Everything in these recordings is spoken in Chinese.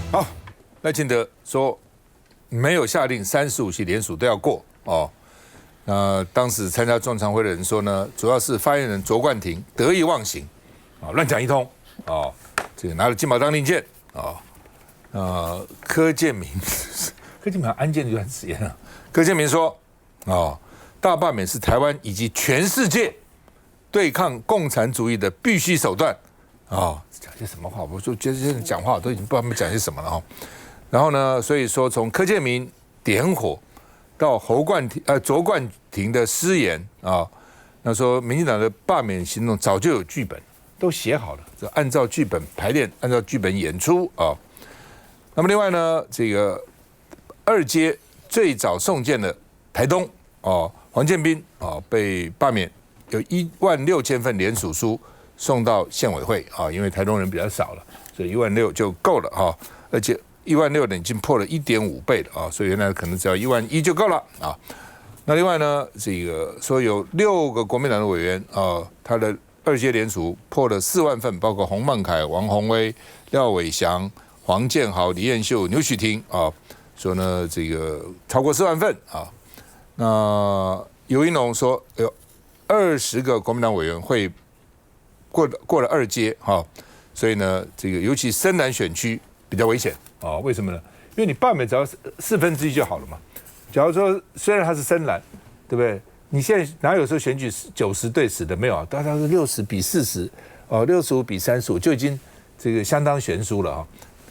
好，赖清德说没有下令35席联署都要过哦。那当时参加中常会的人说呢，主要是发言人卓冠廷得意忘形啊，乱讲一通哦，这个拿了金宝当令箭啊。柯建铭安建这段时间啊，柯建铭说大罢免是台湾以及全世界对抗共产主义的必须手段讲些什么话？我就觉得这些讲话我都已经不知道他们讲些什么了然后呢，所以说从柯建铭点火到卓冠廷的失言那说民进党的罢免行动早就有剧本，都写好了，就按照剧本排练，按照剧本演出那么另外呢，这个二阶最早送件的台东黄建斌被罢免，有16000份联署书送到县委会因为台东人比较少了，所以16000就够了而且16000已经破了1.5倍了所以原来可能只要11000就够了那另外呢，这个说有6个国民党的委员他的二阶联署破了4万份，包括洪孟凯、王宏威、廖伟翔、黄建豪、李彦秀、牛许婷说呢这个超过4万份那尤一农说有20个国民党委员会过了二阶所以呢，这个尤其深南选区比较危险为什么呢？因为你罢免只要1/4就好了嘛。假如说虽然它是深蓝，对不对？你现在哪有时候选举90对10的没有大概是60比4065比35就已经这个相当悬殊了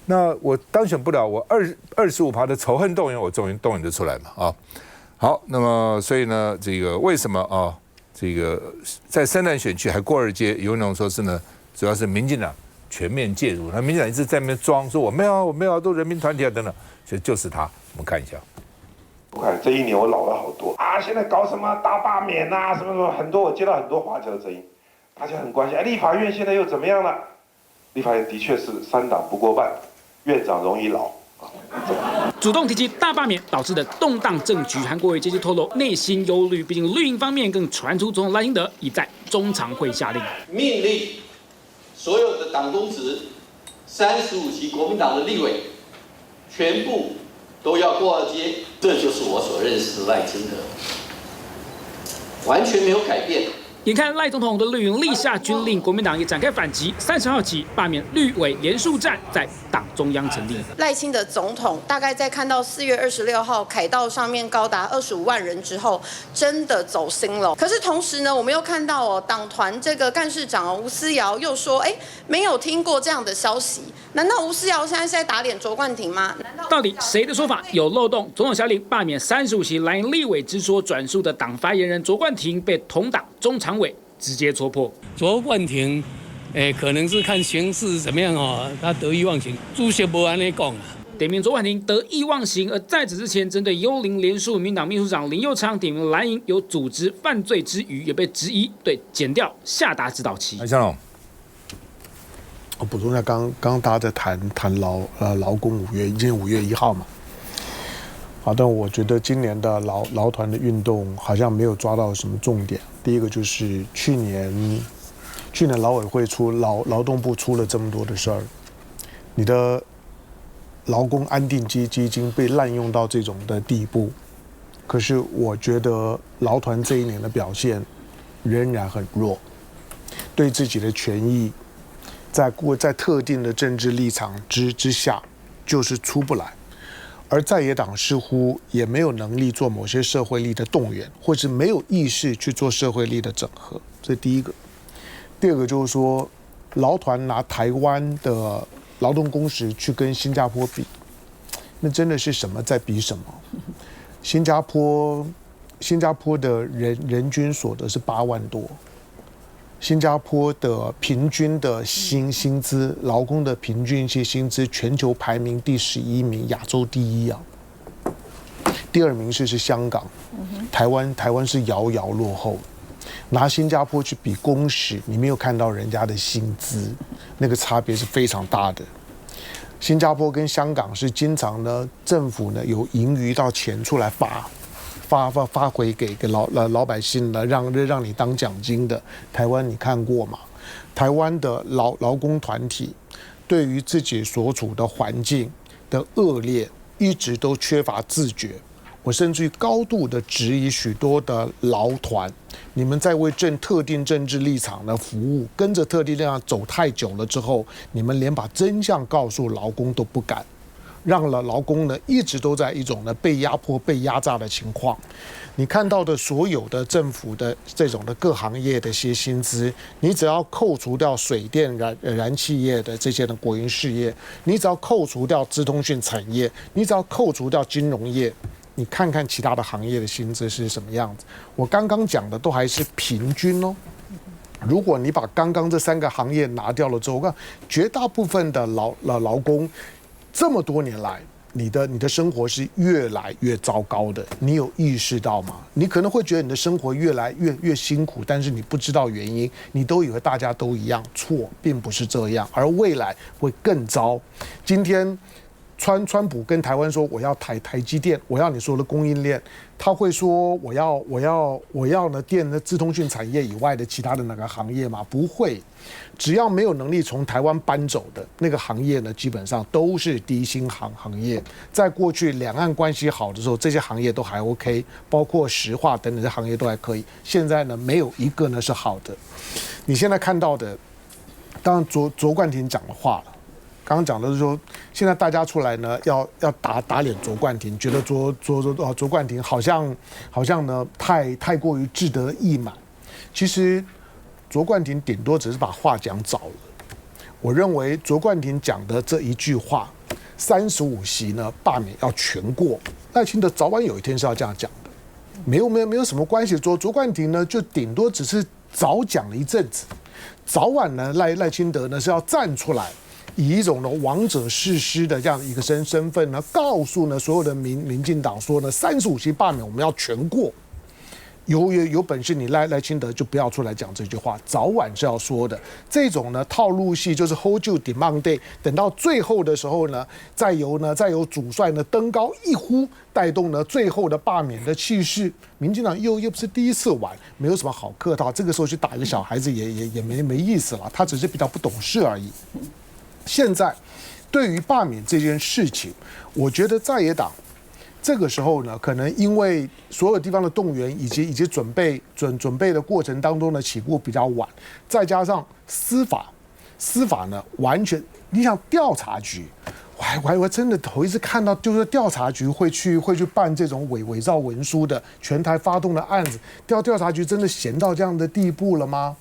那我当选不了，我25%的仇恨动员，我终于动员得出来嘛好，那么所以呢，这个为什么这个在深南选区还过二阶？有人说是呢，主要是民进党全面介入，那民进党一直在那边装，说我没有，都人民团体等等，所以就是他。我们看一下。我看这1年我老了好多现在搞什么大罢免什么很多，我接到很多华侨的声音，大家很关心立法院现在又怎么样了？立法院的确是3党不过半，院长容易老。主动提及大罢免导致的动荡政局，韩国瑜接近透露内心忧虑，毕竟绿营方面更传出总统赖清德已在中常会下令命令所有的党公职35席国民党的立委全部都要过二阶，这就是我所认识的赖清德，完全没有改变。眼看赖总统的绿营立下军令，国民党也展开反击，30号起罢免绿委联署站在党中央成立。赖清德总统大概在看到4月26号凯道上面高达25万人之后，真的走心了。可是同时呢，我们又看到党团这个干事长吴思瑶又说，没有听过这样的消息。难道吴思瑶现在是在打脸卓冠廷吗？到底谁的说法有漏洞？总统下令罢免35席蓝营立委之说转述的党发言人卓冠廷被同党中常委直接戳破。卓冠廷，可能是看形势怎么样他得意忘形，主席没安尼讲点名卓冠廷得意忘形，而在此之前，针对幽灵联署，民进党秘书长林右昌点名蓝营有组织犯罪之余，也被质疑对检调下达指导期。向龙，我补充一下，刚大家在谈劳工5月，已经5月1号嘛。但我觉得今年的劳团的运动好像没有抓到什么重点。第一个就是去年劳委会劳动部出了这么多的事儿，你的劳工安定基金被滥用到这种的地步，可是我觉得劳团这1年的表现仍然很弱，对自己的权益在特定的政治立场之下就是出不来。而在野党似乎也没有能力做某些社会力的动员，或是没有意识去做社会力的整合，这是第一个。第二个就是说，劳团拿台湾的劳动工时去跟新加坡比，那真的是什么在比什么？新加坡的人均所得是8万多，新加坡的平均的薪资，劳工的平均薪资全球排名第11名，亚洲第1第2名是香港，台湾是遥遥落后。拿新加坡去比工时，你没有看到人家的薪资，那个差别是非常大的。新加坡跟香港是经常呢，政府呢有盈余到钱出来发回给老百姓了，让你当奖金的。台湾你看过吗？台湾的劳工团体对于自己所处的环境的恶劣，一直都缺乏自觉。我甚至于高度的质疑许多的劳团，你们在为特定政治立场的服务，跟着特定立场走太久了之后，你们连把真相告诉劳工都不敢，让了劳工呢一直都在一种呢被压迫、被压榨的情况。你看到的所有的政府的这种的各行业的一些薪资，你只要扣除掉水电燃气业的这些的国营事业，你只要扣除掉资通讯产业，你只要扣除掉金融业，你看看其他的行业的薪资是什么样子。我刚刚讲的都还是平均哦。如果你把刚刚这3个行业拿掉了之后，我看绝大部分的劳工这么多年来，你的生活是越来越糟糕的，你有意识到吗？你可能会觉得你的生活越来越辛苦，但是你不知道原因，你都以为大家都一样，错，并不是这样，而未来会更糟。今天川普跟台湾说我要台积电，我要你说的供应链，他会说我要呢电的资通讯产业以外的其他的哪个行业吗？不会，只要没有能力从台湾搬走的那个行业呢，基本上都是低薪行业。在过去两岸关系好的时候，这些行业都还 OK， 包括石化等等这行业都还可以。现在呢，没有一个呢是好的。你现在看到的，当然卓冠廷讲的话了。刚刚讲的是说，现在大家出来呢，要打脸卓冠廷，觉得卓冠廷好像呢太过于志得意满。其实卓冠廷顶多只是把话讲早了。我认为卓冠廷讲的这一句话，35席呢罢免要全过，赖清德早晚有一天是要这样讲的，没有什么关系。卓冠廷呢就顶多只是早讲了一阵子，早晚呢赖清德呢是要站出来。以一种呢王者誓师的这样一个身份呢，告诉呢所有的民进党说呢，35席罢免我们要全过。有本事你赖清德就不要出来讲这句话，早晚是要说的。这种呢套路戏就是 hold you demand day， 等到最后的时候呢，再由主帅呢登高一呼，带动呢最后的罢免的气势。民进党又不是第一次玩，没有什么好客套。这个时候去打一个小孩子也没意思了，他只是比较不懂事而已。现在对于罢免这件事情，我觉得在野党这个时候呢，可能因为所有地方的动员以及准备的过程当中呢起步比较晚，再加上司法呢完全，你想调查局，我还真的头一次看到，就是调查局会去办这种伪造文书的全台发动的案子，调查局真的闲到这样的地步了吗？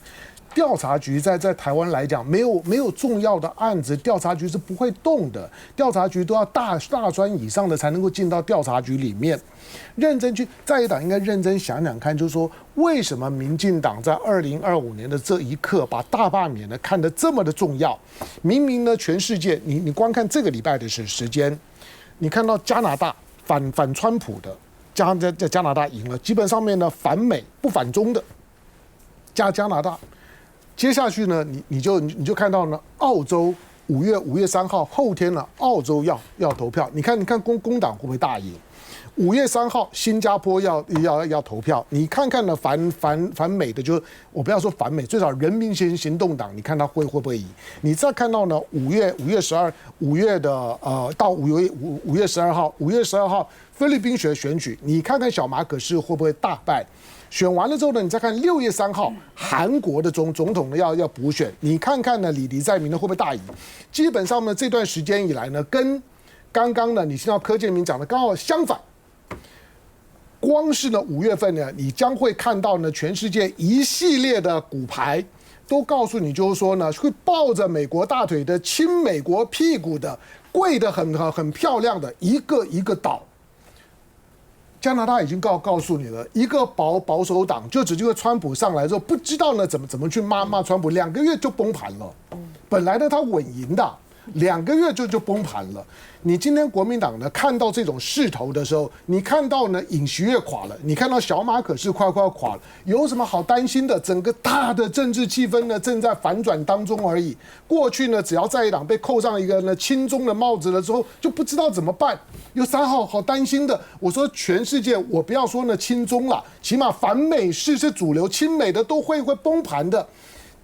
调查局在台湾来讲，没有重要的案子，调查局是不会动的。调查局都要大专以上的才能够进到调查局里面。认真去，在野党应该认真想想看，就是说为什么民进党在2025年的这一刻把大罢免呢看得这么的重要？明明呢全世界，你光看这个礼拜的时间，你看到加拿大反川普的，在加拿大赢了，基本上面呢反美不反中的加拿大。接下去呢，你就看到呢，澳洲5月3号后天呢，澳洲要投票。你看工党会不会大赢？5月3号新加坡要投票。你看看呢，反美的，就我不要说反美，最少人民行动党，你看他会不会赢？你再看到呢，5月12到5月12号菲律宾选举，你看看小马可仕会不会大败？选完了之后呢，你再看6月3号韩国的总统呢要补选，你看看呢李在明呢会不会大赢？基本上呢这段时间以来呢，跟刚刚呢你听到柯建铭讲的刚好相反。光是呢5月份呢，你将会看到呢全世界一系列的骨牌都告诉你，就是说呢会抱着美国大腿的、亲美国屁股的、跪得很漂亮的一个岛。加拿大已经告诉你了，一个保守党就只因为川普上来之后，不知道呢怎么去骂川普，2个月就崩盘了。本来呢他稳赢的，2个月就崩盘了。你今天国民党呢看到这种势头的时候，你看到呢尹锡悦垮了，你看到小马可仕快垮了，有什么好担心的？整个大的政治气氛呢正在反转当中而已。过去呢只要在野党被扣上一个呢亲中的帽子了之后，就不知道怎么办。有啥好担心的？我说全世界，我不要说呢亲中了，起码反美是主流，亲美的都会崩盘的。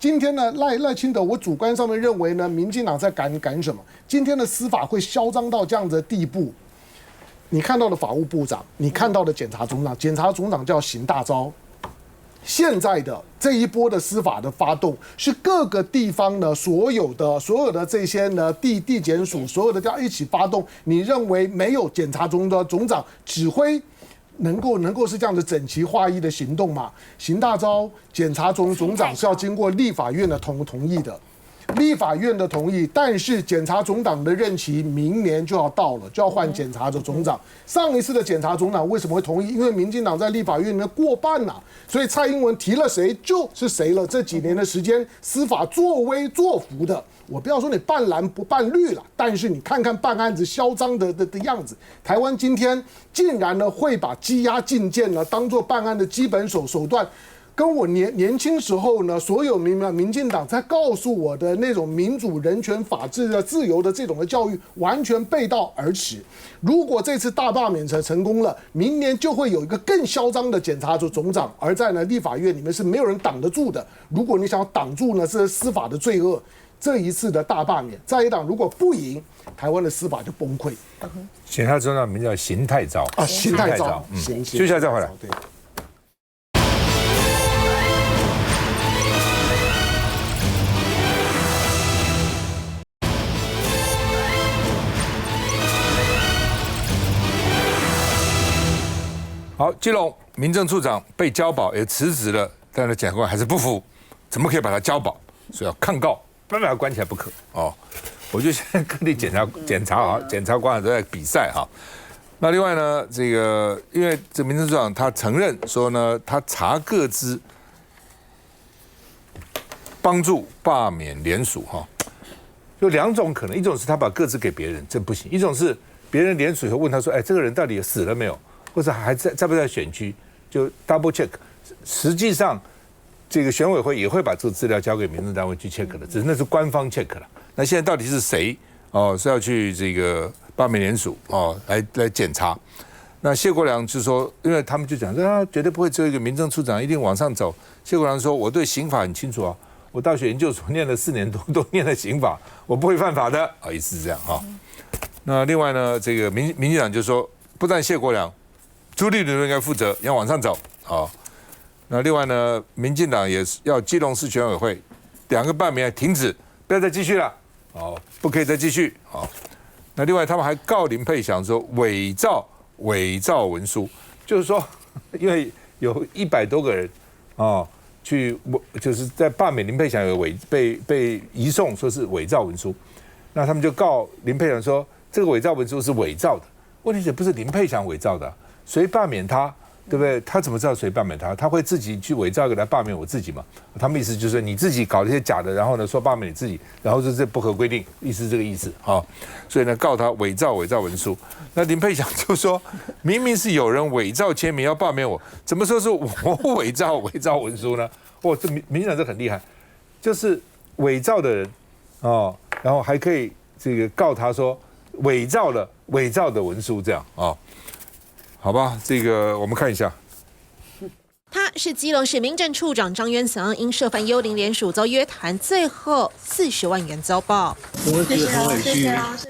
今天呢，赖清德，我主观上面认为呢，民进党在赶什么？今天的司法会嚣张到这样子的地步。你看到的法务部长，你看到的检察总长叫邢大钊。现在的这一波的司法的发动，是各个地方呢所有的这些呢地检署所有的要一起发动。你认为没有检察总长指挥，能够是这样的整齐划一的行动吗？邢大钊检察总长是要经过立法院的同意的。立法院的同意，但是检察总长的任期明年就要到了，就要换检察总长。上一次的检察总长为什么会同意？因为民进党在立法院里面过半呐，所以蔡英文提了谁就是谁了。这几年的时间，司法作威作福的，我不要说你半蓝不半绿了，但是你看看办案子嚣张的样子。台湾今天竟然呢会把羁押禁见呢当作办案的基本手段。跟我年轻时候呢，所有民进党在告诉我的那种民主、人权、法治的自由的这种的教育，完全背道而驰。如果这次大罢免成功了，明年就会有一个更嚣张的检察总长，而在呢立法院里面是没有人挡得住的。如果你想要挡住呢这司法的罪恶，这一次的大罢免，在野党如果不赢，台湾的司法就崩溃。检察总长名叫邢太钊啊，邢太钊，接下来再回来。对。好，基隆民政处长被交保也辞职了，但是检察官还是不服，怎么可以把他交保？所以要抗告，非把他关起来不可哦。我觉得现在各地检察官都在比赛哈。那另外呢，这个因为这民政处长他承认说呢，他查个资帮助罢免联署哈，有两种可能，一种是他把个资给别人，这不行；一种是别人联署以后问他说，哎，这个人到底死了没有？或者还在不在选区，就 double check。实际上，这个选委会也会把这个资料交给民政单位去 check 的，只是那是官方 check 了。那现在到底是谁哦是要去这个罢免联署哦来检查？那谢国良就说，因为他们就讲说啊，绝对不会只有一个民政处长，一定往上走。谢国良说，我对刑法很清楚啊，我大学研究所念了4年多，都念了刑法，我不会犯法的啊，意思是这样哈。那另外呢，这个民进党就说，不但谢国良。朱立伦应该负责，要往上走啊。那另外呢，民进党也要基隆市选委会2个罢免停止，不要再继续了，哦，不可以再继续啊。那另外他们还告林佩祥说伪造文书，就是说，因为有100多个人啊，就是在罢免林佩祥有被移送说是伪造文书，那他们就告林佩祥说这个伪造文书是伪造的，问题是不是林佩祥伪造的？谁罢免他，对不对？他怎么知道谁罢免他？他会自己去伪造一个来罢免我自己吗？他们意思就是你自己搞了一些假的，然后呢说罢免你自己，然后这不合规定，意思是这个意思啊。所以呢告他伪造文书。那林佩祥就说，明明是有人伪造签名要罢免我，怎么说是我伪造文书呢？哇，这民进党这很厉害，就是伪造的人哦，然后还可以这个告他说伪造的文书这样啊。好吧，这个我们看一下。他是基隆市民政处长张渊祥，因涉犯幽灵联署遭约谈，最后40万元遭报。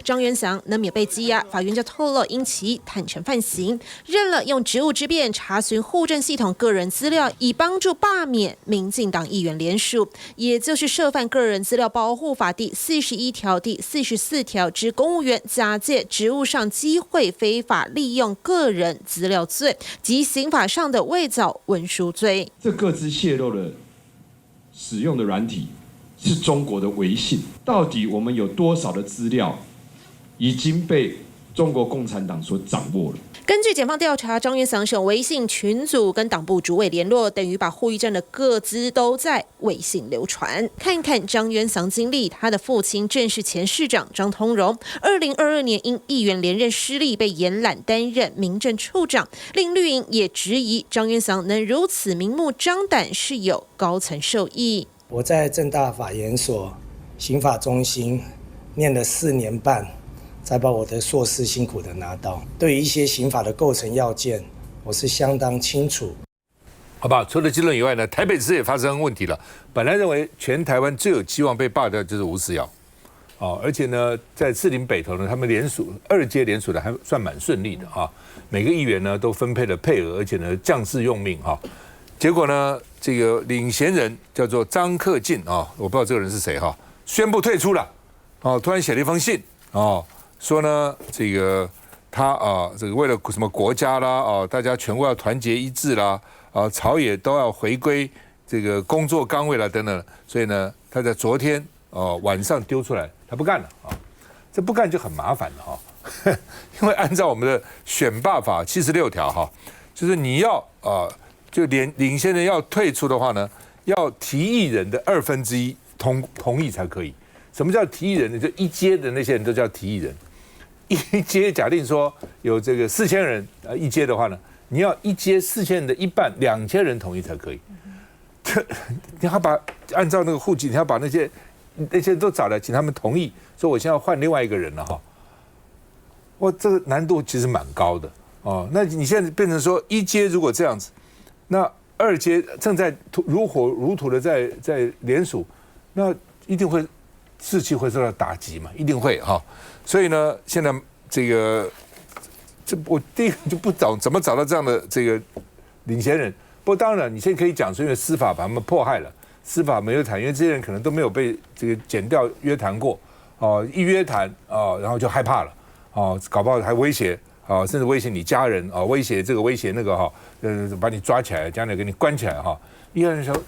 张渊祥能免被羁押，法院就透露，因其坦诚犯行，认了用职务之便查询户政系统个人资料，以帮助罢免民进党议员联署，也就是涉犯个人资料保护法第41条、第44条之公务员假借职务上机会非法利用个人资料罪及刑法上的伪造文书罪。这各自泄露的使用的软体是中国的微信，到底我们有多少的资料已经被中国共产党所掌握了？根据检方调查，张渊祥使用微信群组跟党部主委联络，等于把护育证的个资都在微信流传。看看张渊祥经历，他的父亲正是前市长张通荣，2022年因议员连任失利被延揽担任民政处长，令绿营也质疑张渊祥能如此明目张胆是有高层受益。我在政大法研所刑法中心念了4年半。才把我的硕士辛苦的拿到。对于一些刑法的构成要件，我是相当清楚。好吧，除了基隆以外呢，台北市也发生问题了。本来认为全台湾最有机望被罢掉就是吴思瑶，而且呢，在士林北投呢，他们2阶联署的还算蛮顺利的啊。每个议员呢都分配了配额，而且呢将士用命哈。结果呢，这个领衔人叫做张克进啊，我不知道这个人是谁哈，宣布退出了。突然写了一封信说呢，这个他这个为了什么国家啦大家全国要团结一致啦朝野都要回归这个工作岗位啦等等，所以呢，他在昨天晚上丢出来，他不干了这不干就很麻烦了因为按照我们的选罢法76条就是你要就领先人要退出的话呢，要提议人的1/2同意才可以。什么叫提议人呢？就一阶的那些人都叫提议人。一阶假定说有这个4000人一阶的话呢，你要一阶4000人的一半2000人同意才可以。你要按照那个户籍，你要把那些都找来，请他们同意，说我现在要换另外一个人了这个难度其实蛮高的那你现在变成说一阶如果这样子，那2阶正在如火如荼的在联署，那一定会士气会受到打击嘛，一定会所以呢，现在我第一个就不懂怎么找到这样的这个领衔人。不过当然，你现在可以讲说，因为司法把他们迫害了，司法没有谈，因为这些人可能都没有被这个检调约谈过一约谈然后就害怕了搞不好还威胁甚至威胁你家人威胁这个威胁那个把你抓起来，将来给你关起来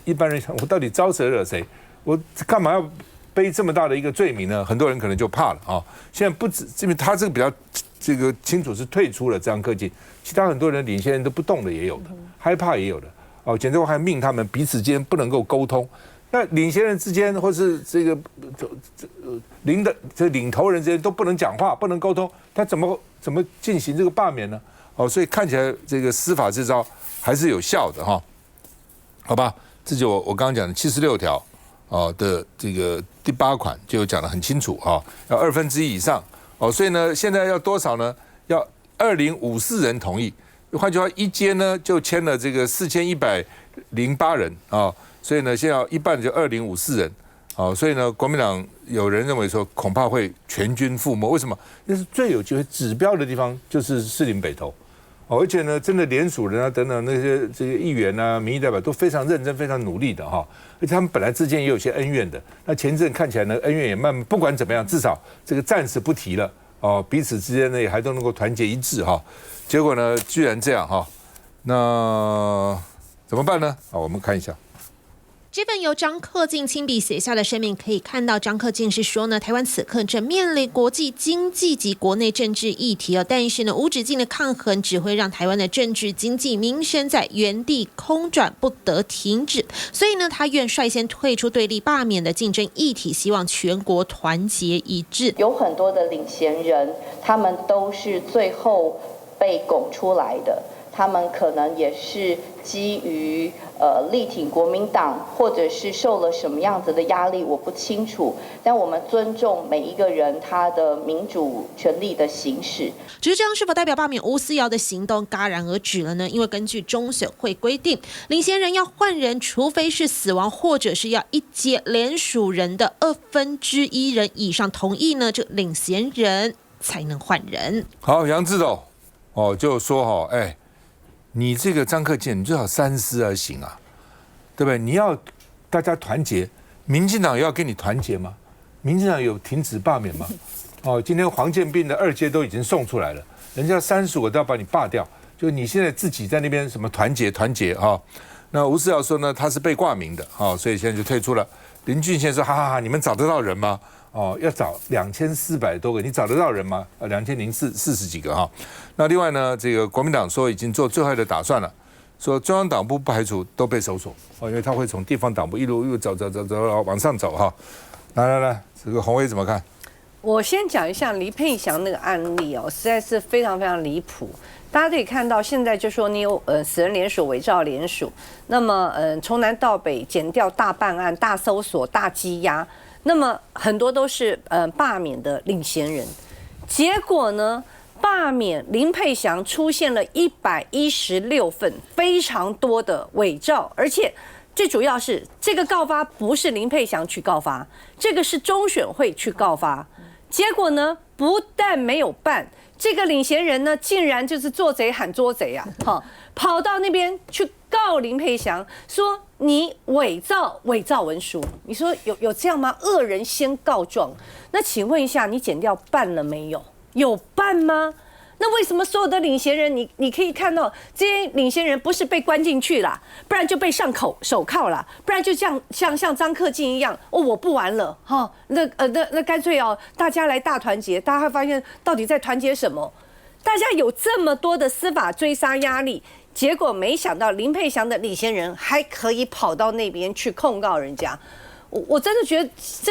一般人想，我到底招谁惹谁？我干嘛要背这么大的一个罪名呢？很多人可能就怕了现在不止，因为他这个比较这个清楚是退出了张克进，其他很多人领衔人都不动的也有的，害怕也有的简直我还命他们彼此间不能够沟通。那领衔人之间或是这个领头人之间都不能讲话，不能沟通，他怎么进行这个罢免呢？所以看起来这个司法这招还是有效的好吧？这就我刚刚讲的76条的这个第8款就讲得很清楚要1/2以上所以呢，现在要多少呢？要2054人同意，换句话，一阶呢就签了这个4108人所以呢，现在要一半就2054人所以呢，国民党有人认为说恐怕会全军覆没。为什么？那是最有机会指标的地方就是士林北投而且呢，真的联署人等等那些这个议员民意代表都非常认真、非常努力的而且他们本来之间也有些恩怨的。那前一阵看起来呢，恩怨也慢慢不管怎么样，至少这个暂时不提了彼此之间呢也还都能够团结一致结果呢，居然这样那怎么办呢？我们看一下。这份由张克进亲笔写下的声明，可以看到张克进是说呢，台湾此刻正面临国际经济及国内政治议题但是呢，无止境的抗衡只会让台湾的政治经济民生在原地空转，不得停止。所以呢，他愿率先退出对立罢免的竞争议题，希望全国团结一致。有很多的领衔人，他们都是最后被拱出来的。他们可能也是基于力挺国民党，或者是受了什么样子的压力，我不清楚。但我们尊重每一个人他的民主权利的行使。只是这样是否代表罢免吴思瑶的行动戛然而止了呢？因为根据中选会规定，领衔人要换人，除非是死亡，或者是要一阶联署人的1/2人以上同意呢，这领衔人才能换人。好，杨志斗就说你这个张克进，你最好三思而行对不对？你要大家团结，民进党也要跟你团结吗？民进党有停止罢免吗？今天黄建斌的2阶都已经送出来了，人家35个都要把你罢掉，就你现在自己在那边什么团结那吴思瑶说呢，他是被挂名的所以现在就退出了。林俊宪说，哈，你们找得到人吗？要找2400多个，你找得到人吗？2040几个那另外呢，这个国民党说已经做最坏的打算了，说中央党部不排除都被搜索因为他会从地方党部一路走往上走来，这个洪威怎么看？我先讲一下黎佩祥那个案例实在是非常非常离谱。大家可以看到，现在就说你有死人联署、伪造联署，那么从南到北检调大办案、大搜索、大羁押。那么很多都是罢免的领衔人，结果呢，罢免林佩祥出现了116份，非常多的伪造，而且最主要是这个告发不是林佩祥去告发，这个是中选会去告发。结果呢，不但没有办，这个领衔人呢，竟然就是做贼喊捉贼啊！跑到那边去告林佩祥，说你伪造文书。你说有这样吗？恶人先告状。那请问一下，你检调办了没有？有办吗？那为什么所有的领衔人，你可以看到这些领衔人不是被关进去啦，不然就被上手铐啦，不然就像张克进一样，我不玩了哈，那干脆大家来大团结，大家会发现到底在团结什么？大家有这么多的司法追杀压力，结果没想到林佩祥的领衔人还可以跑到那边去控告人家。我真的觉得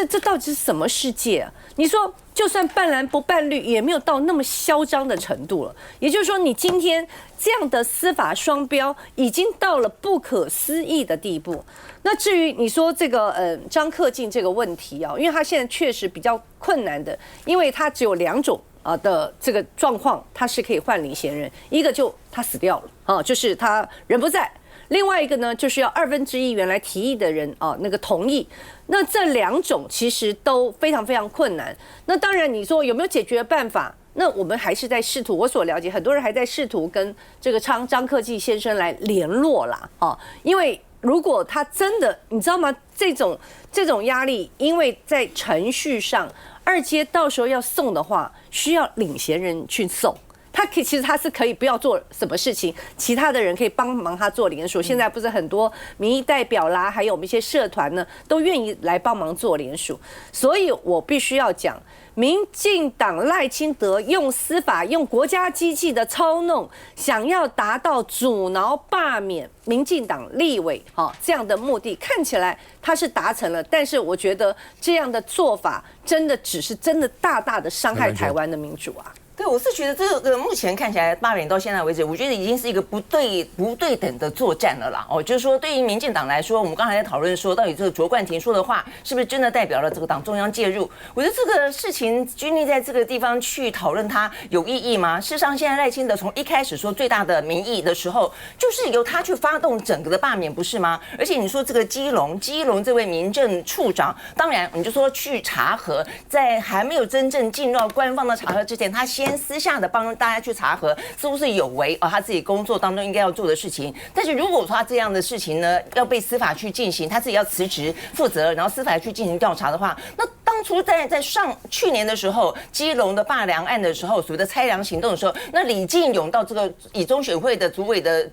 这到底是什么世界啊？你说就算办蓝不办绿，也没有到那么嚣张的程度了。也就是说，你今天这样的司法双标，已经到了不可思议的地步。那至于你说这个张克进这个问题啊，因为他现在确实比较困难的，因为他只有2种的这个状况，他是可以换领衔人，一个就他死掉了就是他人不在。另外一个呢，就是要1/2原来提议的人那个同意。那这2种其实都非常非常困难。那当然，你说有没有解决办法？那我们还是在试图，我所了解，很多人还在试图跟这个张克进先生来联络啦因为如果他真的，你知道吗？这种压力，因为在程序上，2阶到时候要送的话，需要领衔人去送。其实他是可以不要做什么事情，其他的人可以帮忙他做联署。现在不是很多民意代表啦，还有我们一些社团呢，都愿意来帮忙做联署。所以我必须要讲，民进党赖清德用司法、用国家机器的操弄，想要达到阻挠罢免民进党立委这样的目的，看起来他是达成了，但是我觉得这样的做法真的大大的伤害台湾的民主啊。对，我是觉得这个目前看起来罢免到现在为止，我觉得已经是一个不对等的作战了啦。就是说，对于民进党来说，我们刚才在讨论说，到底这个卓冠廷说的话是不是真的代表了这个党中央介入？我觉得这个事情拘泥在这个地方去讨论它有意义吗？事实上，现在赖清德从一开始说最大的民意的时候，就是由他去发动整个的罢免，不是吗？而且你说这个基隆这位民政处长，当然你就说去查核，在还没有真正进入到官方的查核之前，他先私下的帮大家去查核，似乎是有违他自己工作当中应该要做的事情。但是如果说他这样的事情呢，要被司法去进行，他自己要辞职负责，然后司法去进行调查的话，那当初在去年的时候，基隆的罢梁案的时候，所谓的拆梁行动的时候，那李进勇到这个以中选会的主委的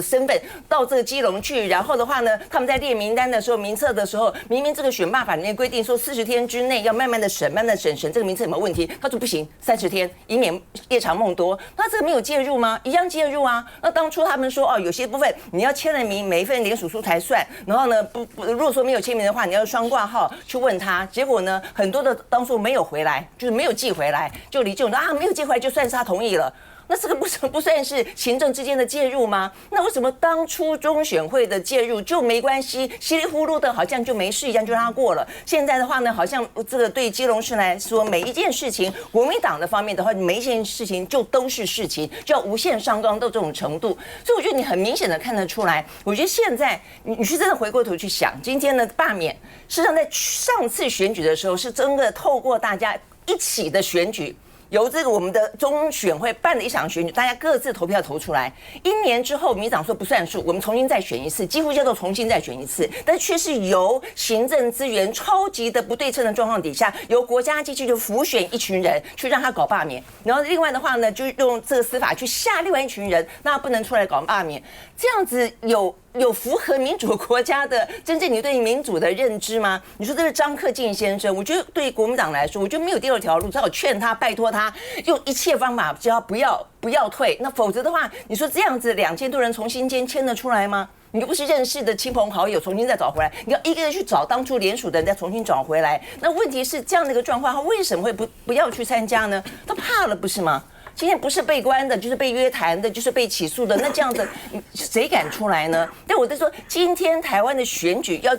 身份到这个基隆去，然后的话呢，他们在列名单的时候、名册的时候，明明这个选罢法里面规定说40天之内要慢慢的审这个名册有没有问题？他说不行，30天，以免夜长梦多。那这个没有介入吗？一样介入啊。那当初他们说有些部分你要签了名，每一份联署书才算。然后呢，如果说没有签名的话，你要双挂号去问他。结果呢，很多的当初没有回来，就是没有寄回来，就李进勇说没有寄回来，就算是他同意了。那这个不算是行政之间的介入吗？那为什么当初中选会的介入就没关系，稀里糊涂的好像就没事一样就让他过了？现在的话呢，好像这个对基隆市来说，每一件事情，国民党的方面的话，每一件事情就都是事情，就要无限上纲到这种程度。所以我觉得你很明显的看得出来，我觉得现在你是真的回过头去想，今天的罢免，事实上在上次选举的时候，是真的透过大家一起的选举。由这个我们的中选会办的一场选举，大家各自投票投出来，1年之后，民党说不算数，我们重新再选一次，几乎叫做重新再选一次，但却是由行政资源超级的不对称的状况底下，由国家机器就浮选一群人去让他搞罢免，然后另外的话呢，就用这个司法去下另外一群人，那不能出来搞罢免，这样子有符合民主国家的真正你对民主的认知吗？你说这是张克进先生，我觉得对于国民党来说，我觉得没有第二条路，只好劝他、拜托他，用一切方法只要不要退。那否则的话，你说这样子2000多人重新签得出来吗？你又不是认识的亲朋好友重新再找回来，你要一个人去找当初联署的人再重新找回来。那问题是这样的一个状况，他为什么会不要去参加呢？他怕了不是吗？今天不是被关的，就是被约谈的，就是被起诉的，那这样子谁敢出来呢？但我在说，今天台湾的选举要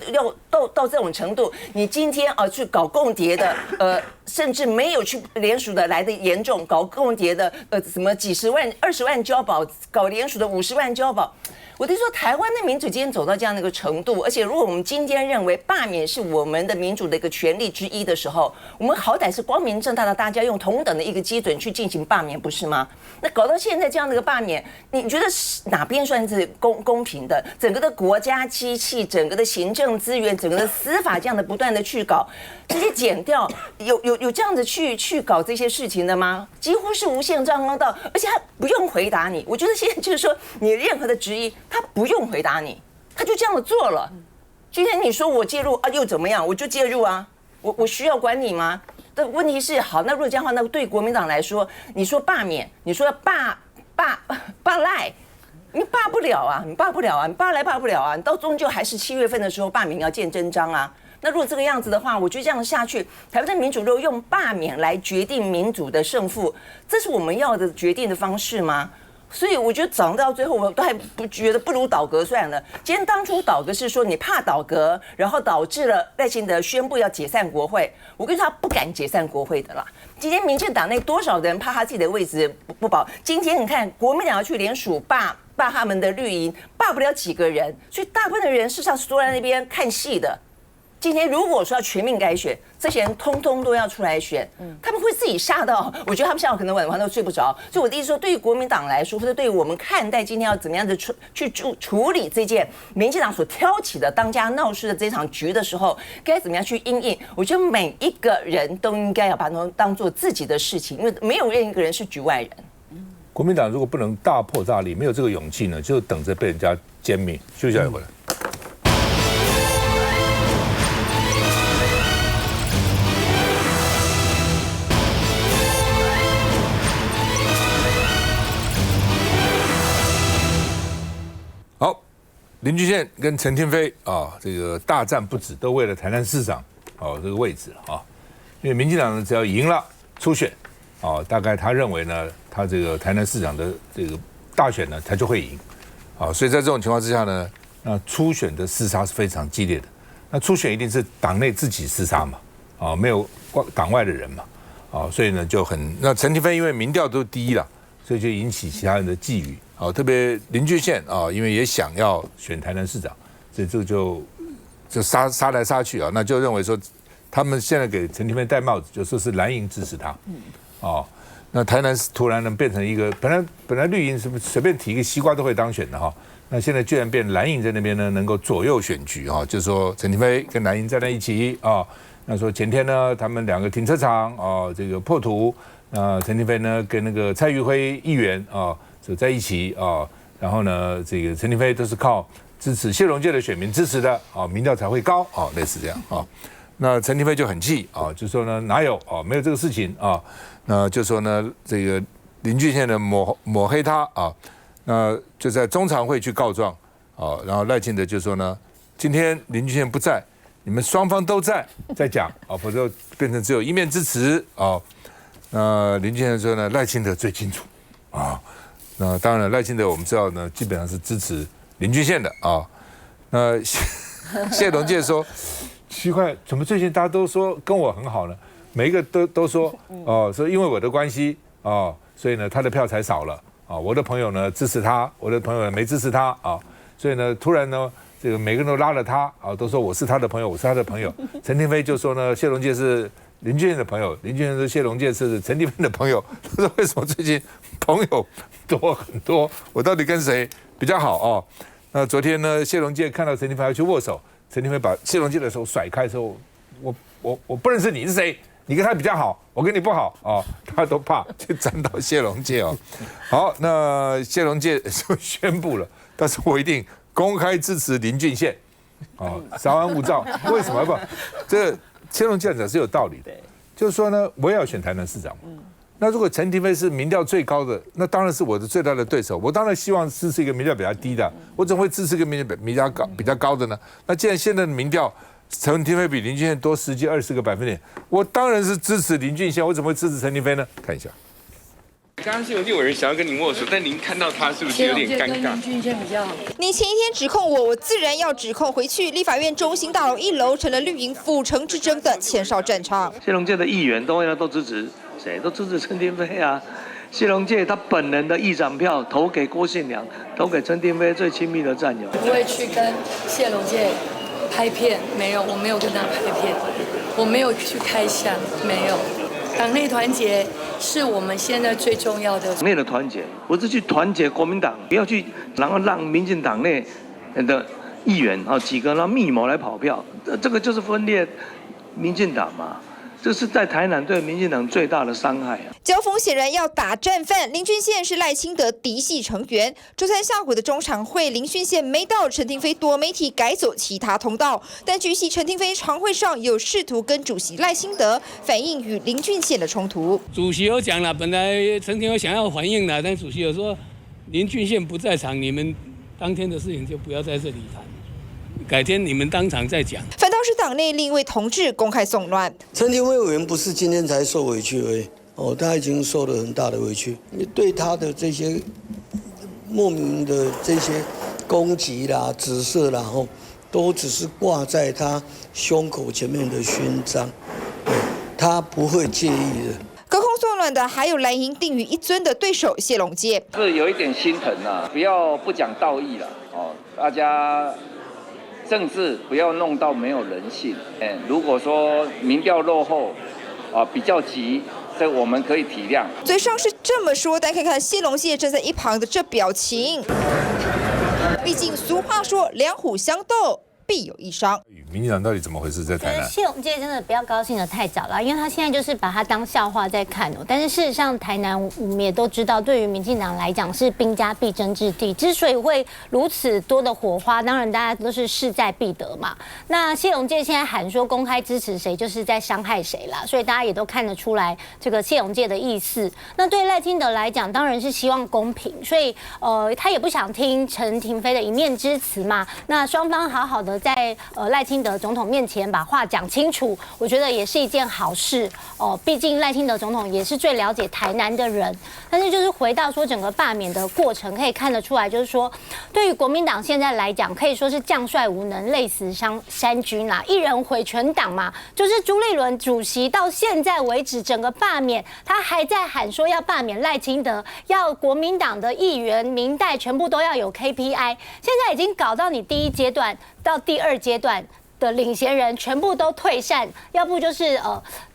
到这种程度，你今天去搞共谍的，甚至没有去联署的来的严重，搞共谍的什么几十万、20万交保，搞联署的50万交保。我就说，台湾的民主今天走到这样的一个程度，而且如果我们今天认为罢免是我们的民主的一个权利之一的时候，我们好歹是光明正大的，大家用同等的一个基准去进行罢免，不是吗？那搞到现在这样的一个罢免，你觉得哪边算是公平的？整个的国家机器、整个的行政资源、整个的司法这样的不断的去搞这些检调，有这样子去搞这些事情的吗？几乎是无限上纲到，而且他不用回答你。我觉得现在就是说，你任何的质疑。他不用回答你，他就这样做了。今天你说我介入又怎么样？我就介入啊，我需要管你吗？但问题是，好，那如果这样的话，那对国民党来说，你说罢免，你说罢赖，你罢不了啊，你罢来罢不了啊，你到终究还是7月份的时候罢免要见真章啊。那如果这个样子的话，我觉得这样下去，台湾的民主如果用罢免来决定民主的胜负，这是我们要的决定的方式吗？所以我觉得涨到最后，我都还不觉得不如倒阁算了。今天当初倒阁是说你怕倒阁，然后导致了赖清德宣布要解散国会。我跟你说，他不敢解散国会的啦。今天民进党内多少人怕他自己的位置不保？今天你看国民党要去联署罢他们的绿营，罢不了几个人，所以大部分的人事实上是坐在那边看戏的。今天如果说要全民改选，这些人通通都要出来选，他们会自己吓到。我觉得他们下午可能晚上都睡不着。所以我的意思说，对于国民党来说，或者对于我们看待今天要怎么样的去处理这件民进党所挑起的当家闹事的这场局的时候，该怎么样去因应？我觉得每一个人都应该要把它当做自己的事情，因为没有任一个人是局外人。国民党如果不能大破大立，没有这个勇气呢，就等着被人家歼灭。休息一下回来。好，林俊宪跟陈亭妃啊，这个大战不止，都为了台南市长这个位置啊。因为民进党呢，只要赢了初选大概他认为呢，他这个台南市长的这个大选呢，他就会赢所以在这种情况之下呢，那初选的厮杀是非常激烈的。那初选一定是党内自己厮杀嘛没有党外的人嘛所以呢就很那陳亭妃因为民調都第一了，所以就引起其他人的觊觎特别林俊宪因为也想要选台南市长，所以这个就杀来杀去那就认为说他们现在给陳亭妃戴帽子，就说是蓝营支持他那台南突然呢变成一个本来绿营是不是随便提一个西瓜都会当选的那现在居然变蓝营在那边呢能够左右选举就是说陳亭妃跟蓝营站在一起那说前天呢他们2个停车场这个破土，那陳亭妃呢跟那个蔡玉辉议員走在一起然后呢这个陳亭妃都是靠支持謝龍介的選民支持的民調才會高類似這樣那陳亭妃就很氣就說呢哪有沒有這個事情那就說呢這個林俊憲呢抹黑他那就在中常會去告狀然後賴清德就說呢今天林俊憲不在，你們雙方都在講否則變成只有一面之詞那林俊憲說呢賴清德最清楚那當然了賴清德我們知道呢基本上是支持林俊憲的那謝龍介說奇怪怎麼最近大家都說跟我很好呢，每一個都說說因為我的關係所以呢他的票才少了我的朋友呢支持他，我的朋友沒支持他所以呢突然呢這個每個人都拉了他都說我是他的朋友，我是他的朋友。陳亭妃就說呢謝龍介是林俊憲的朋友，林俊憲說謝龍介是陳亭妃的朋友。他說為什麼最近朋友多很多？我到底跟誰比較好那昨天呢謝龍介看到陳亭妃要去握手，陳亭妃把謝龍介的手甩開的時候，我不認識你是誰？你跟他比較好，我跟你不好他都怕就站到謝龍介好，那謝龍介就宣布了，但是我一定公開支持林俊憲稍安勿躁。為什麼不？這謝龍介講是有道理的，就是說呢，我也要選台南市長那如果陳亭妃是民調最高的，那當然是我的最大的對手，我當然希望支持一個民調比較低的，我怎麼會支持一個民調比較高的呢？那既然現在的民調陳亭妃比林俊憲多10幾20個百分點，我當然是支持林俊憲，我怎麼會支持陳亭妃呢？看一下。刚刚是有6人想要跟您握手，但您看到他是不是有点尴尬？林俊宪比较好。你前一天指控我，我自然要指控回去。立法院中心大楼1楼成了绿营府城之争的前哨战场。谢龙介的议员都支持谁？都支持陈亭妃啊。谢龙介他本人的议长票投给郭信良，投给陈亭妃最亲密的战友。不会去跟谢龙介拍片，没有，我没有跟他拍片，我没有去开箱，没有。党内团结是我们现在最重要的。党内的团结，不是去团结国民党，不要去，然后让民进党内的议员几个让密谋来跑票，这个就是分裂民进党嘛。这是在台南对民进党最大的伤害啊！交锋显然要打战犯。林俊宪是赖清德嫡系成员。周三下午的中常会，林俊宪没到，陈亭妃躲媒体改走其他通道。但据悉，陈亭妃常会上有试图跟主席赖清德反映与林俊宪的冲突。主席有讲了，本来陈亭妃想要反映了，但主席有说林俊宪不在场，你们当天的事情就不要在这里谈。改天你们当场再讲。反倒是党内另一位同志公开送暖。陈亭妃委员不是今天才受委屈而已，他已经受了很大的委屈。你对他的这些莫名的这些攻击啦、指涉啦，都只是挂在他胸口前面的勋章，他不会介意的。隔空送暖的还有蓝营定于一尊的对手谢龙介，是有一点心疼啊，不讲道义了大家。政治不要弄到没有人性。如果说民调落后，比较急，这我们可以体谅。嘴上是这么说，但看看谢龙介站在一旁的这表情，毕竟俗话说两虎相斗必有一伤。民进党到底怎么回事？在台南，谢龙介真的不要高兴得太早了，因为他现在就是把他当笑话在看但是事实上，台南我们也都知道，对于民进党来讲是兵家必争之地。之所以会如此多的火花，当然大家都是势在必得嘛。那谢龙介现在喊说公开支持谁，就是在伤害谁啦，所以大家也都看得出来这个谢龙介的意思。那对赖清德来讲，当然是希望公平，所以他也不想听陈亭妃的一面之词嘛。那双方好好的在赖清德总统面前把话讲清楚，我觉得也是一件好事毕竟赖清德总统也是最了解台南的人。但是就是回到说整个罢免的过程，可以看得出来，就是说对于国民党现在来讲，可以说是将帅无能，累死三军啦，一人毁全党嘛。就是朱立伦主席到现在为止，整个罢免他还在喊说要罢免赖清德，要国民党的议员民代全部都要有 KPI， 现在已经搞到你第1阶段到第2阶段的领衔人全部都退散，要不就是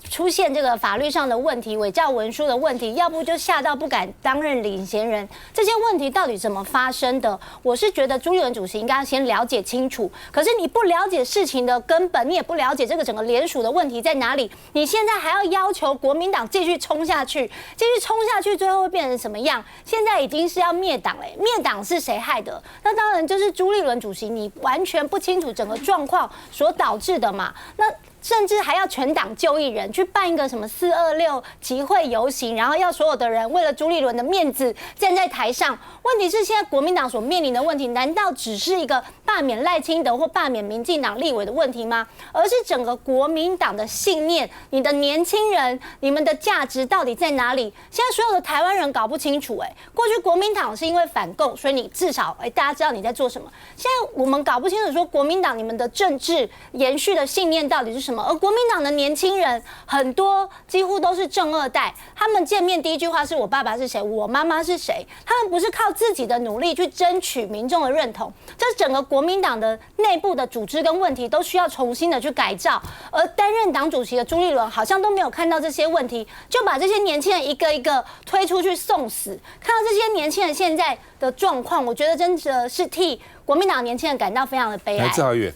出现这个法律上的问题、伪造文书的问题，要不就吓到不敢担任领衔人。这些问题到底怎么发生的？我是觉得朱立伦主席应该要先了解清楚。可是你不了解事情的根本，你也不了解这个整个联署的问题在哪里，你现在还要要求国民党继续冲下去，最后会变成什么样？现在已经是要灭党了，灭党是谁害的？那当然就是朱立伦主席，你完全不清楚整个状况所导致的嘛。那甚至还要全党就一人去办一个什么426集会游行，然后要所有的人为了朱立伦的面子站在台上。问题是现在国民党所面临的问题，难道只是一个罢免赖清德或罢免民进党立委的问题吗？而是整个国民党的信念，你的年轻人，你们的价值到底在哪里？现在所有的台湾人搞不清楚。过去国民党是因为反共，所以你至少大家知道你在做什么。现在我们搞不清楚说国民党你们的政治延续的信念到底是什么。而国民党的年轻人很多几乎都是正2代，他们见面第一句话是我爸爸是谁，我妈妈是谁，他们不是靠自己的努力去争取民众的认同。这整个国民党的内部的组织跟问题都需要重新的去改造，而担任党主席的朱立伦好像都没有看到这些问题，就把这些年轻人一个一个推出去送死。看到这些年轻人现在的状况，我觉得真的是替国民党年轻人感到非常的悲哀。郑浩月，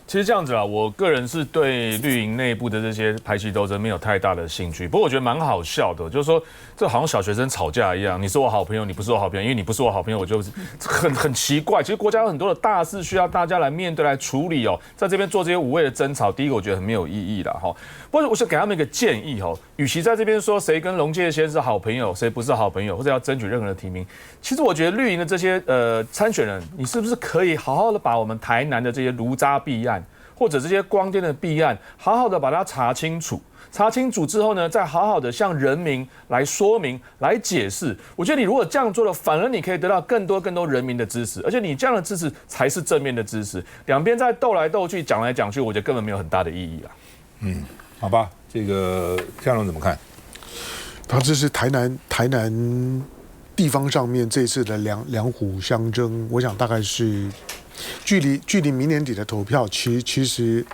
其实这样子啊，我个人是对绿营内部的这些派系斗争没有太大的兴趣。不过我觉得蛮好笑的，就是说这好像小学生吵架一样，你是我好朋友，你不是我好朋友，因为你不是我好朋友，我就很奇怪。其实国家有很多的大事需要大家来面对、来处理哦，在这边做这些无谓的争吵，第一个我觉得很没有意义啦哈。不过我想给他们一个建议哈，与其在这边说谁跟龙介先是好朋友，谁不是好朋友，或者要争取任何的提名，其实我觉得绿营的这些参选人，你是不是可以好好的把我们台南的这些卢渣弊案，或者这些光电的弊案，好好的把它查清楚。查清楚之后呢，再好好的向人民来说明、来解释。我觉得你如果这样做了，反而你可以得到更多人民的支持，而且你这样的支持才是正面的支持。两边在斗来斗去、讲来讲去，我觉得根本没有很大的意义啦。好吧，这个向荣怎么看？他这是台南地方上面这次的两虎相争，我想大概是距离明年底的投票，其实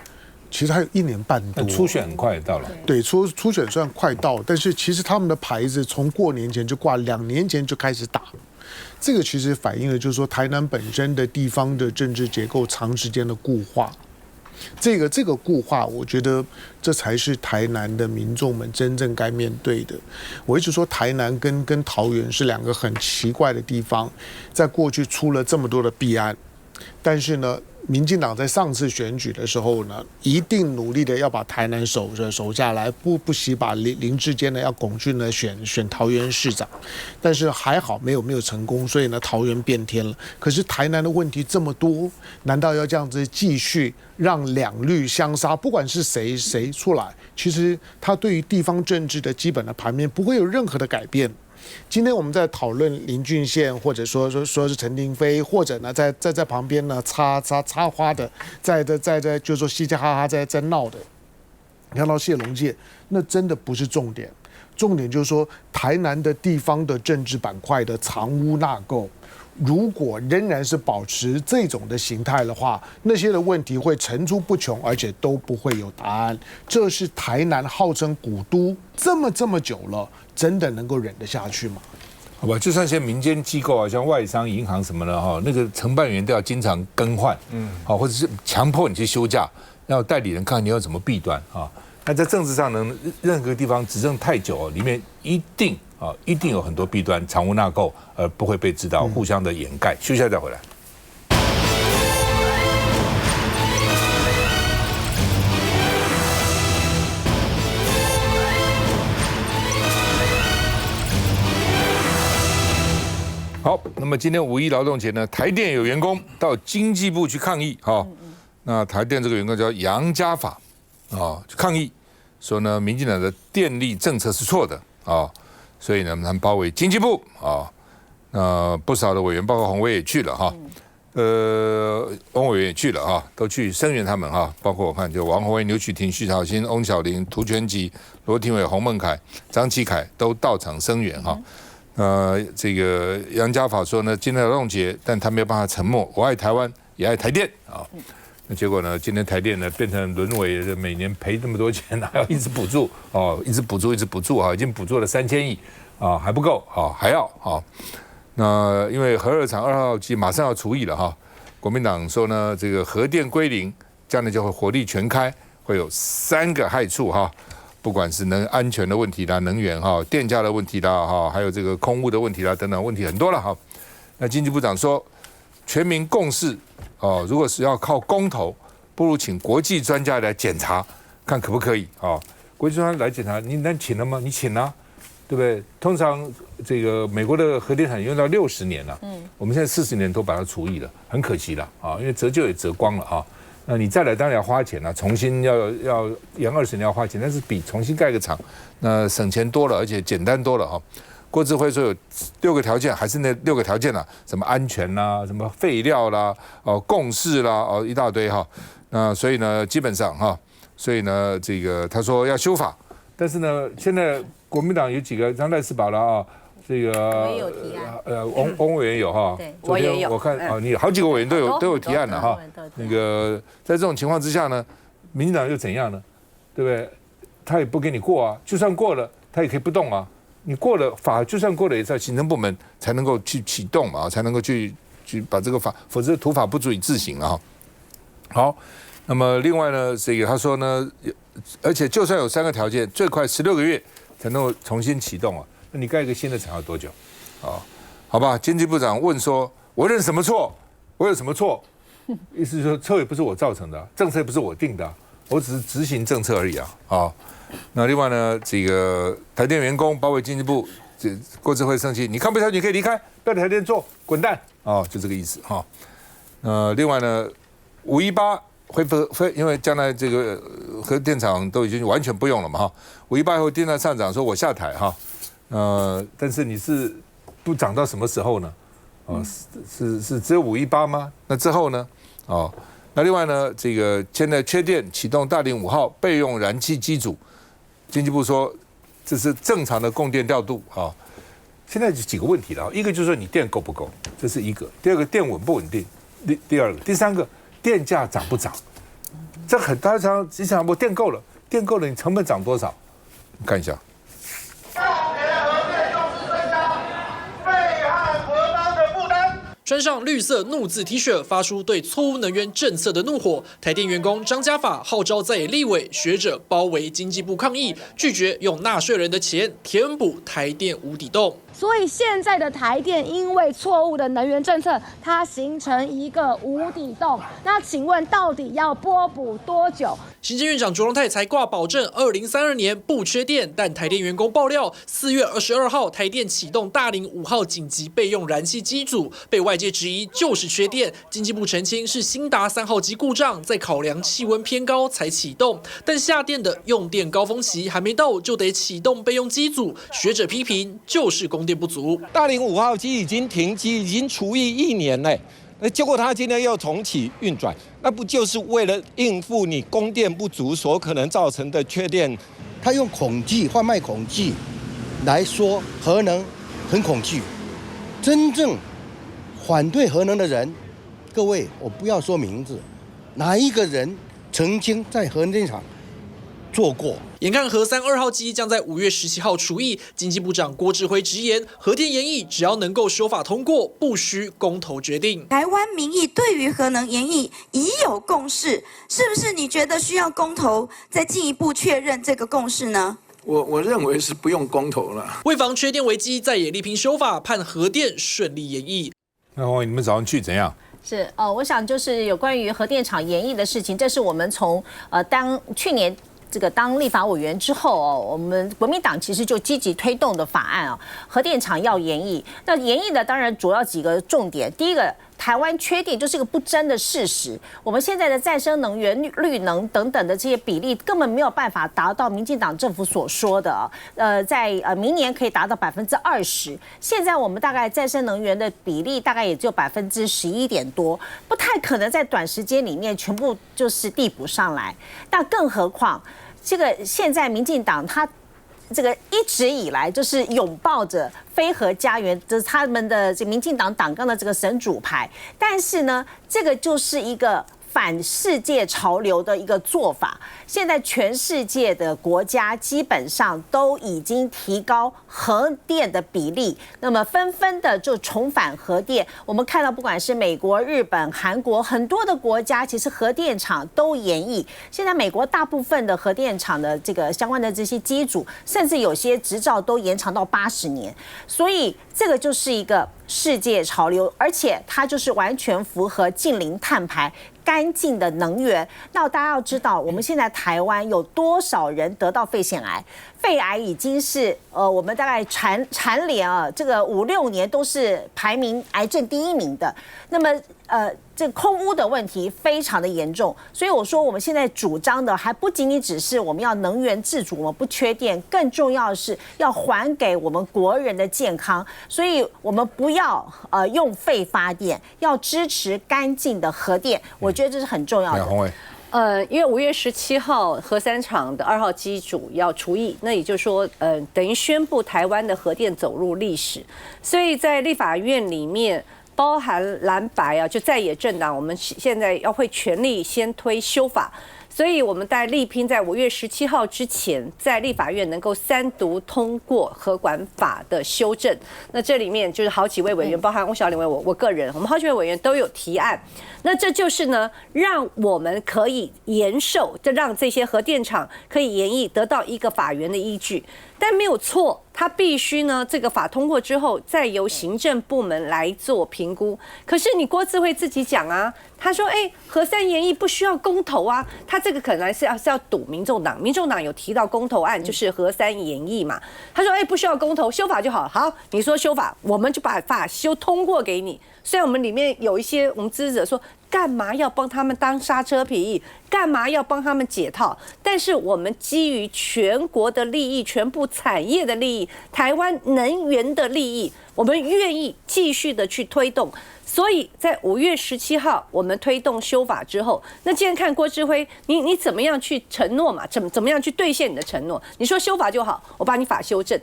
还有1年半多。初选很快到了。对，初选算快到，但是其实他们的牌子从过年前就挂，2年前就开始打。这个其实反映了就是说台南本身的地方的政治结构长时间的固化。这个固化，我觉得这才是台南的民众们真正该面对的。我一直说台南跟桃园是2个很奇怪的地方，在过去出了这么多的弊案，但是呢，民进党在上次选举的时候呢，一定努力的要把台南守下来，不惜把林智坚呢要拱去呢选桃园市长，但是还好没有成功，所以呢桃园变天了。可是台南的问题这么多，难道要这样子继续让两绿相杀？不管是谁出来，其实他对于地方政治的基本的盘面不会有任何的改变。今天我们在讨论林俊宪，或者说是陈亭妃，或者呢在旁边呢插花的，在就是说嘻嘻哈哈在闹的，看到谢龙介，那真的不是重点，重点就是说台南的地方的政治板块的藏污纳垢。如果仍然是保持这种的形态的话，那些的问题会层出不穷，而且都不会有答案。这是台南号称古都这么久了，真的能够忍得下去吗？好吧，就算一些民间机构啊，像外商、银行什么的哈，那个承办员都要经常更换，好，或者是强迫你去休假，让代理人看你有什么弊端啊。那在政治上呢，任何地方执政太久，里面一定有很多弊端，藏污纳垢，而不会被知道，互相的掩盖。休息一下再回来。好，那么今天5一劳动节呢，台电有员工到经济部去抗议，那台电这个员工叫杨家法，去抗议，说呢，民进党的电力政策是错的，所以呢，他们包围经济部，不少的委员，包括洪伟也去了，翁委员也去了，都去声援他们，包括我看就王宏威、刘曲婷、徐巧芯、翁小玲、涂全吉、罗廷伟、洪孟凯、张启凯都到场声援，这个杨家法说呢，今天劳动节，但他没有办法沉默，我爱台湾，也爱台电啊。那结果呢，今天台电呢变成沦为每年赔这么多钱，还要一直补助一直补助已经补助了3000亿还不够还要那因为核2厂2号机马上要除役了国民党说呢，这个核电归零，将来就会火力全开，会有3个害处不管是安全的问题啦、能源电价的问题啦还有这个空污的问题啦等等问题很多了那经济部长说，全民共识如果是要靠公投，不如请国际专家来检查，看可不可以国际专家来检查，你请了吗？你请啊，对不对？通常这个美国的核电厂用到60年了，我们现在40年都把它除役了，很可惜了因为折旧也折光了那你再来当然要花钱了，重新要延20年要花钱，但是比重新盖个厂，那省钱多了，而且简单多了郭智慧说有6个条件，还是那6个条件啦，什么安全啦，什么废料啦，共识啦，一大堆那所以呢，基本上所以呢，这个他说要修法，但是呢，现在国民党有几个，像赖士宝啦这个我也有提案，翁委员有对，我也有，我看你好几个委员都有提案了那个在这种情况之下呢，民进党又怎样呢？对不对？他也不给你过就算过了，他也可以不动你过了法，就算过了，也是要行政部门才能够去启动嘛，才能够去把这个法，否则土法不足以自行好，那么另外呢，这个他说呢，而且就算有3个条件，最快16个月才能够重新启动那你盖一个新的厂要多久？好吧，经济部长问说，我认什么错？我有什么错？意思是说错也不是我造成的，政策也不是我定的，我只是执行政策而已那另外呢，这个台电员工包围经济部，郭智慧生气，你看不下去你可以离开，不要在台电做，滚蛋就这个意思另外呢，518因为将来这个核电厂都已经完全不用了嘛哈，518以后电价上涨，说我下台哈，但是你是不涨到什么时候呢？是只有518吗？那之后呢？那另外呢，这个现在缺电启动大林5号备用燃气机组，经济部说这是正常的供电调度啊。现在就几个问题了，一个就是说你电够不够，这是一个；第二个电稳不稳定，第二个；第三个电价涨不涨，这很大家想我电够了，你成本涨多少？你看一下。穿上绿色怒字 T 恤，发出对错误能源政策的怒火。台电员工张家法号召在野立委、学者包围经济部抗议，拒绝用纳税人的钱填补台电无底洞。所以现在的台电因为错误的能源政策，它形成一个无底洞。那请问到底要拨补多久？行政院长卓荣泰才挂保证，2032年不缺电。但台电员工爆料，4月22号台电启动大林5号紧急备用燃气机组，被外界质疑就是缺电。经济部澄清是新达3号机故障，在考量气温偏高才启动。但下电的用电高峰期还没到，就得启动备用机组。学者批评就是供电不足。大林5号机已经停机，已经除役1年了。那结果他今天又重启运转，那不就是为了应付你供电不足所可能造成的缺电？他用恐惧贩卖恐惧来说核能很恐惧，真正反对核能的人，各位我不要说名字，哪一个人曾经在核电厂做过？眼看核3 2号机将在5月17号除役，经济部长郭志辉直言，核电研议只要能够修法通过，不需公投决定。台湾民意对于核能研议已有共识，是不是你觉得需要公投再进一步确认这个共识呢？我认为是不用公投了。为防缺电危机，在野力拼修法，盼核电顺利研议。那你们早上去怎样？是我想就是有关于核电厂研议的事情，这是我们从去年这个当立法委员之后我们国民党其实就积极推动的法案核电厂要研议。那研议的当然主要几个重点，第一个，台湾缺电就是一个不争的事实，我们现在的再生能源、绿能等等的这些比例根本没有办法达到民进党政府所说的在明年可以达到20%，现在我们大概再生能源的比例大概也就11%点多，不太可能在短时间里面全部就是递补上来。那更何况这个现在民进党他这个一直以来就是拥抱着非核家园，这是他们的这民进党党纲的这个神主牌。但是呢，这个就是一个反世界潮流的一个做法。现在全世界的国家基本上都已经提高核电的比例，那么纷纷的就重返核电。我们看到不管是美国、日本、韩国很多的国家，其实核电厂都延役。现在美国大部分的核电厂的这个相关的这些机组，甚至有些执照都延长到80年。所以这个就是一个世界潮流，而且它就是完全符合净零碳排、干净的能源。那大家要知道，我们现在台湾有多少人得到肺腺癌？肺癌已经是我们大概蝉联这个5、6年都是排名癌症第1名的。那么这个空污的问题非常的严重，所以我说我们现在主张的还不仅仅只是我们要能源自主，我们不缺电，更重要的是要还给我们国人的健康。所以我们不要用废发电，要支持干净的核电，我觉得这是很重要的。因为5月17号核3厂的2号机组要除役，那也就是说，等于宣布台湾的核电走入历史。所以在立法院里面，包含蓝白就在野政党，我们现在会全力先推修法。所以我们在力拼在5月17号之前，在立法院能够3读通过核管法的修正。那这里面就是好几位委员，包含翁小玲委员，我个人，我们好几位委员都有提案。那这就是呢，让我们可以延寿，就让这些核电厂可以延役，得到一个法源的依据。但没有错，它必须呢，这个法通过之后，再由行政部门来做评估。可是你郭智慧自己讲啊，他说，核3延役不需要公投啊，他这个可能是要赌民众党，民众党有提到公投案，就是核3延役嘛。他说，不需要公投，修法就好。好，你说修法，我们就把法修通过给你。虽然我们里面有一些我们支持者说，干嘛要帮他们当刹车皮？干嘛要帮他们解套？但是我们基于全国的利益、全部产业的利益、台湾能源的利益，我们愿意继续的去推动。所以在5月17号我们推动修法之后，那既然看郭志辉，你怎么样去承诺嘛？怎么样去兑现你的承诺？你说修法就好，我把你法修正。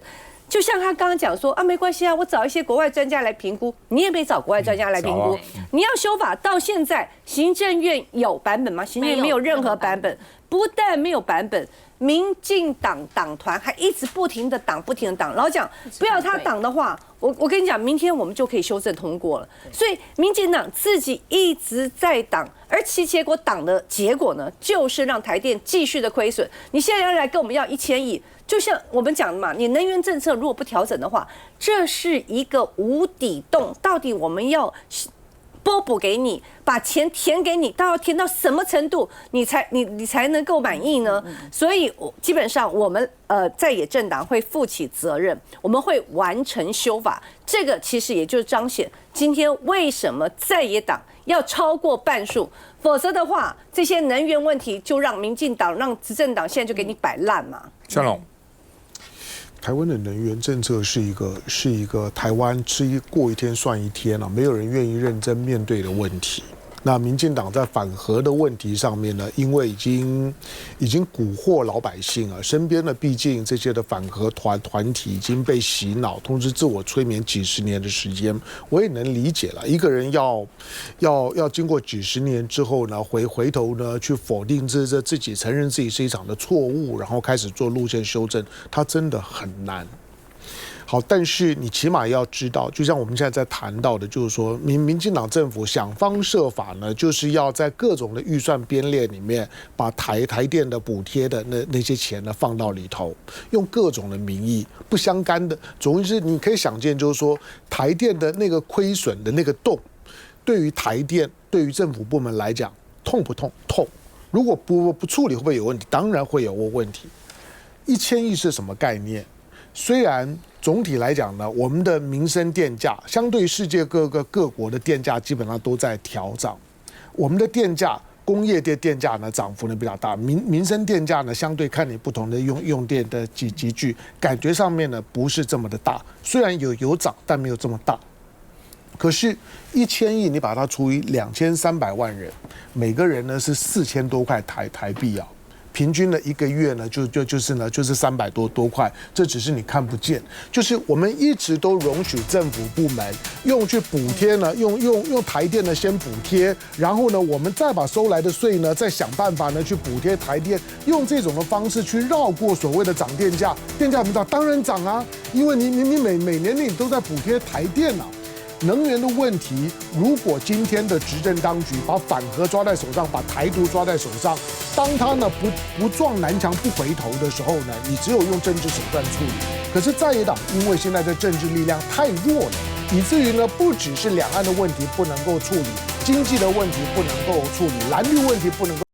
就像他刚刚讲说啊，没关系啊，我找一些国外专家来评估，你也没找国外专家来评估。你要修法到现在，行政院有版本吗？行政院没有任何版本，不但没有版本，民进党党团还一直不停的挡。老蒋，不要他挡的话，我跟你讲，明天我们就可以修正通过了。所以民进党自己一直在挡，而其结果挡的结果呢，就是让台电继续的亏损。你现在要来跟我们要1000亿。就像我们讲的嘛，你能源政策如果不调整的话，这是一个无底洞。到底我们要拨补给你，把钱填给你，要填到什么程度，你才能够满意呢？所以基本上我们在野政党会负起责任，我们会完成修法。这个其实也就是彰显今天为什么在野党要超过半数，否则的话，这些能源问题就让民进党、让执政党现在就给你摆烂嘛。向龙。台湾的能源政策是一个台湾过一天算一天啊，没有人愿意认真面对的问题。那民进党在反核的问题上面呢，因为已经蛊惑老百姓啊，身边的毕竟这些的反核团体已经被洗脑，同时自我催眠几十年的时间，我也能理解了。一个人要经过几十年之后呢，回头呢去否定自己，承认自己是一场的错误，然后开始做路线修正，它真的很难。好，但是你起码要知道，就像我们现在在谈到的，就是说民进党政府想方设法呢，就是要在各种的预算编列里面，把台电的补贴的那些钱呢放到里头，用各种的名义不相干的，总之你可以想见，就是说台电的那个亏损的那个洞，对于台电，对于政府部门来讲，痛不痛？痛。如果不处理，会不会有问题？当然会有问题。1000亿是什么概念？虽然总体来讲呢，我们的民生电价相对世界各国的电价基本上都在调涨，我们的电价工业电价呢涨幅呢比较大，民生电价呢相对看你不同的用电的集聚，感觉上面呢不是这么的大，虽然有涨，但没有这么大。可是1000亿你把它除以2300万人，每个人呢是4000多块台币啊。平均的一个月呢，就是300多块，这只是你看不见。就是我们一直都容许政府部门用去补贴呢，用台电呢先补贴，然后呢，我们再把收来的税呢，再想办法呢去补贴台电，用这种的方式去绕过所谓的涨电价。电价不涨，当然涨啊，因为你每年你都在补贴台电啊。能源的问题，如果今天的执政当局把反核抓在手上，把台独抓在手上，当他呢不撞南墙不回头的时候呢，你只有用政治手段处理。可是在野党因为现在的政治力量太弱了，以至于呢不只是两岸的问题不能够处理，经济的问题不能够处理，蓝绿问题不能够。